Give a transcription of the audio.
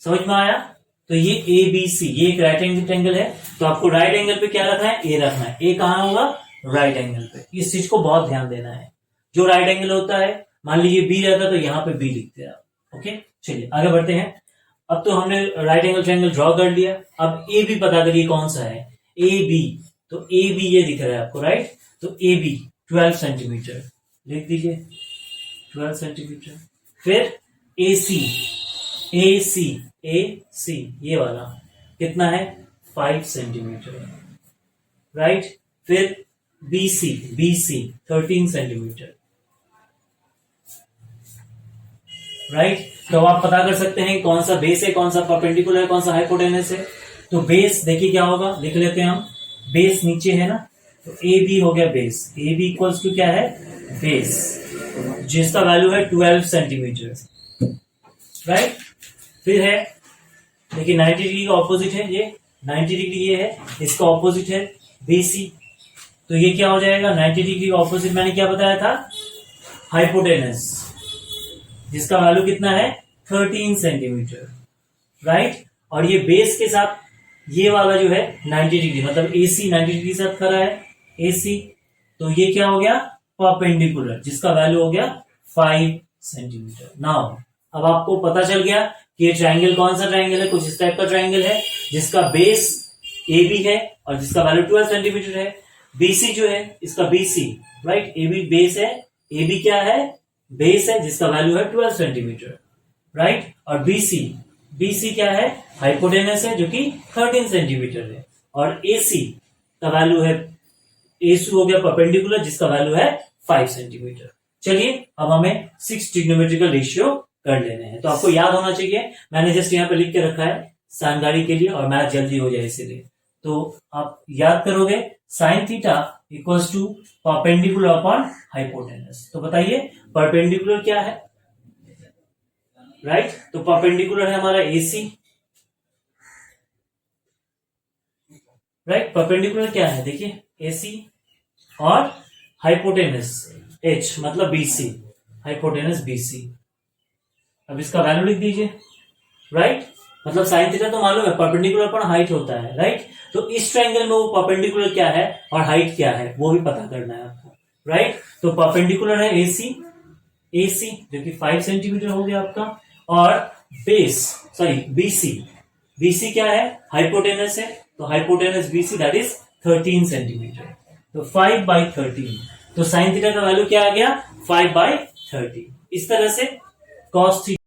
समझ में आया? तो ये ए बी सी, ये एक राइट एंगल ट्रायंगल है, तो आपको राइट एंगल पे क्या रखना है? ए रखना है। ए कहां होगा? राइट एंगल पे। इस चीज को बहुत ध्यान देना है। जो राइट एंगल होता है, मान लीजिए बी रहता तो यहाँ पे बी लिखते हैं आप। ओके, चलिए आगे बढ़ते हैं। अब तो हमने राइट एंगल ट्रायंगल ड्रॉ कर लिया। अब ए बी पता करिए कौन सा है। ए बी, तो ए बी ये दिख रहा है आपको, राइट? तो ए बी 12 सेंटीमीटर लिख दीजिए, 12 सेंटीमीटर। फिर ए सी, ए सी, ए सी ये वाला कितना है? 5 सेंटीमीटर, राइट? फिर B C, B C 13 centimetre, right? तो आप पता कर सकते हैं कौन सा बेस है, कौन सा परपेंडिकुलर है, कौन सा हाइपोटेनस है। तो बेस देखिए क्या होगा, लिख लेते हैं हम। बेस नीचे है ना, तो ए बी हो गया base. A B equals to क्या है? बेस, जिसका वैल्यू है 12 सेंटीमीटर, राइट? फिर है देखिए 90 डिग्री का ऑपोजिट है ये, 90 डिग्री ये है, इसका ऑपोजिट है बीसी। तो ये क्या हो जाएगा? 90 डिग्री का ऑपोजिट मैंने क्या बताया था? हाइपोटेनस, जिसका वैल्यू कितना है? 13 सेंटीमीटर, राइट? और ये बेस के साथ ये वाला जो है 90 डिग्री, मतलब एसी 90 डिग्री के साथ खड़ा है, एसी। तो ये क्या हो गया? परपेंडिकुलर, जिसका वैल्यू हो गया 5 सेंटीमीटर। नाउ अब आपको पता चल गया कि ये ट्रायंगल कौन सा ट्रायंगल है। कुछ इस टाइप का ट्रायंगल है जिसका बेस ए बी है और जिसका वैल्यू 12 सेंटीमीटर है। बीसी जो है इसका BC, right? A B base है, ए बी क्या है? बेस है, जिसका वैल्यू है 12 सेंटीमीटर, राइट? और बीसी, बीसी क्या है? हाइपोटेनस है, जो कि 13 सेंटीमीटर है। और एसी का वैल्यू है, एसू हो गया परपेंडिकुलर, जिसका वैल्यू है 5 सेंटीमीटर। चलिए अब हमें 6 ट्रिग्नोमेट्रिकल रेशियो कर लेने हैं। तो आपको याद होना चाहिए, मैंने जस्ट यहाँ पे लिख के रखा है जानकारी के लिए, और मैथ जल्दी हो जाए इसीलिए। तो आप याद करोगे sine theta equals to perpendicular upon hypotenuse. तो बताइए परपेंडिकुलर क्या है, राइट? तो परपेंडिकुलर है हमारा एसी, राइट? परपेंडिकुलर क्या है? देखिए एसी, और हाइपोटेनस एच मतलब बीसी, हाइपोटेनस बीसी। अब इसका वैल्यू लिख दीजिए, राइट? मतलब साइन थीटा तो मालूम है परपेंडिकुलर पर हाइट होता है, राइट? तो इस ट्रायंगल में वो परपेंडिकुलर क्या है और हाइट क्या है वो भी पता करना है आपको, राइट? तो परपेंडिकुलर है एसी, एसी जो कि 5 सेंटीमीटर हो गया आपका, और बेस सॉरी बीसी, बीसी क्या है? हाइपोटेनस है, तो hypotenuse BC that is 13 centimetre. तो 5/13, तो साइन थीटा का वैल्यू क्या आ गया? 5/30। इस तरह से cos थीटा